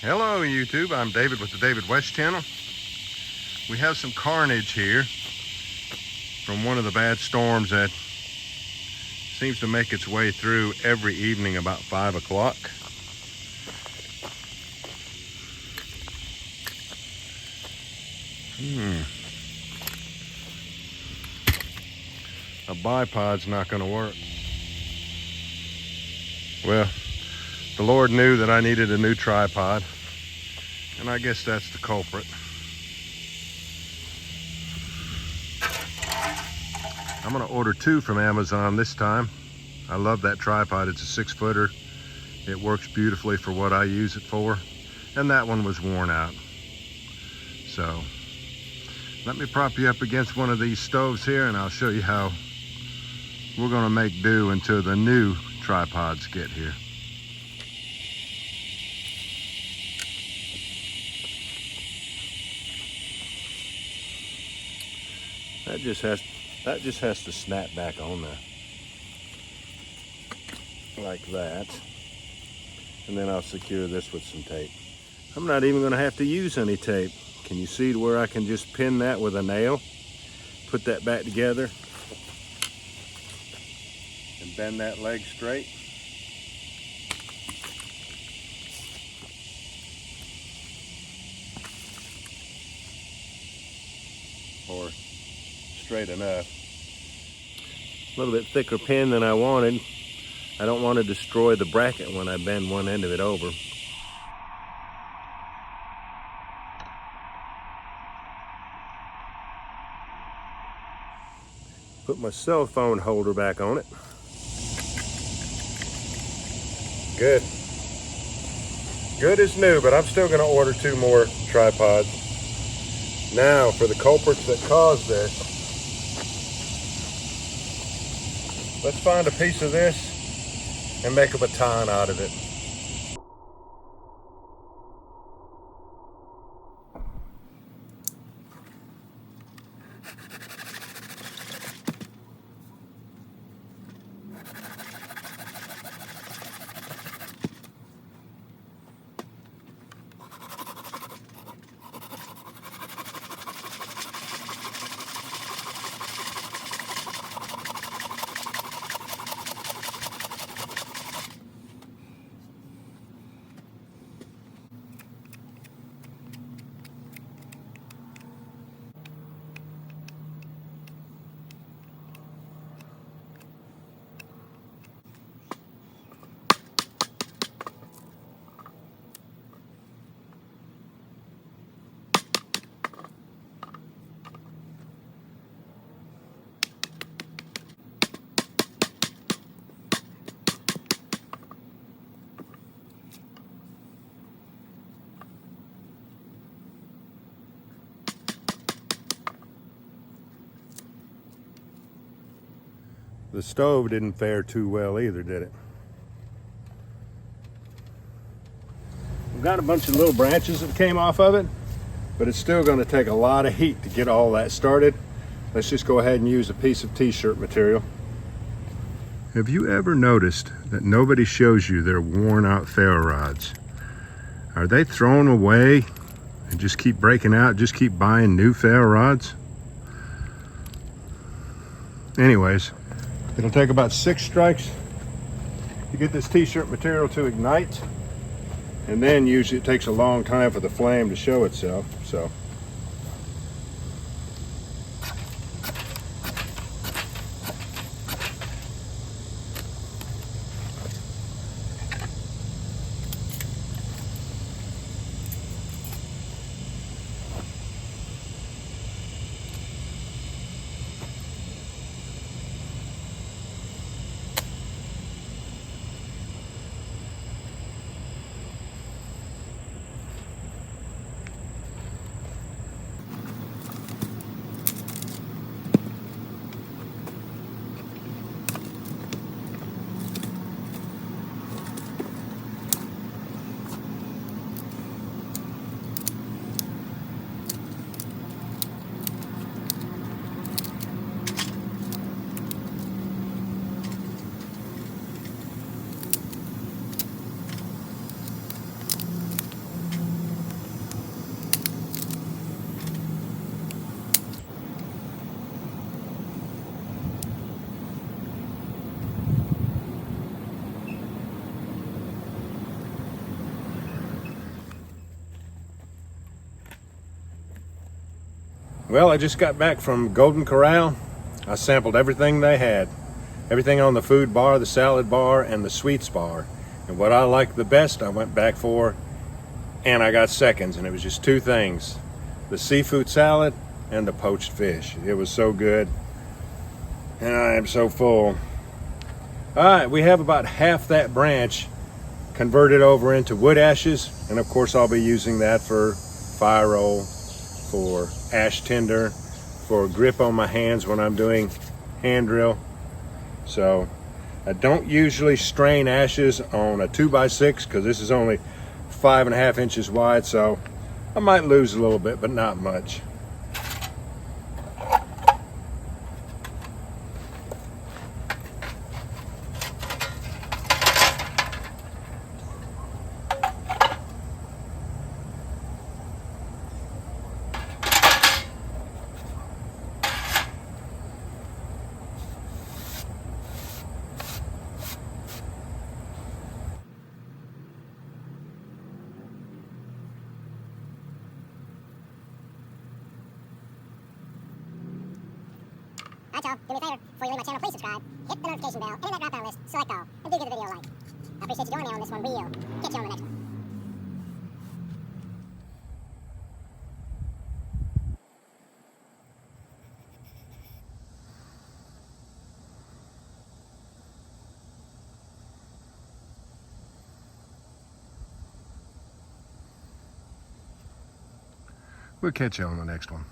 Hello YouTube, I'm David with the David West channel. We have some carnage here from one of the bad storms that seems to make its way through every evening about 5 o'clock. A bipod's not going to work. Well, the Lord knew that I needed a new tripod, and I guess that's the culprit. I'm going to order 2 from Amazon this time. I love that tripod. It's a 6-footer. It works beautifully for what I use it for, and that one was worn out. So let me prop you up against one of these stoves here, and I'll show you how we're going to make do until the new tripods get here. That just has to snap back on there. Like that. And then I'll secure this with some tape. I'm not even going to have to use any tape. Can you see where I can just pin that with a nail? Put that back together. And bend that leg straight. Or straight enough. A little bit thicker pin than I wanted. I don't want to destroy the bracket when I bend one end of it over. Put my cell phone holder back on it. Good. Good as new, but I'm still going to order 2 more tripods. Now, for the culprits that caused this, let's find a piece of this and make a baton out of it. The stove didn't fare too well either, did it? We've got a bunch of little branches that came off of it, but it's still going to take a lot of heat to get all that started. Let's just go ahead and use a piece of t-shirt material. Have you ever noticed that nobody shows you their worn out ferro rods? Are they thrown away and just keep breaking out, just keep buying new ferro rods? Anyways, it'll take about 6 strikes to get this t-shirt material to ignite, and then usually it takes a long time for the flame to show itself. So Well, I just got back from Golden Corral. I sampled everything they had. Everything on the food bar, the salad bar, and the sweets bar. And what I liked the best, I went back for, and I got seconds, and it was just two things. The seafood salad and the poached fish. It was so good. And I am so full. All right, we have about half that branch converted over into wood ashes. And of course, I'll be using that for fire roll, for ash tinder, for grip on my hands when I'm doing hand drill. So I don't usually strain ashes on a 2x6 because this is only 5.5 inches wide, so I might lose a little bit, but not much. Alright, y'all, do me a favor. Before you leave my channel, please subscribe, hit the notification bell, and in that drop-down list, select all, and do give the video a like. I appreciate you joining me on this one. We'll catch you on the next one. We'll catch you on the next one.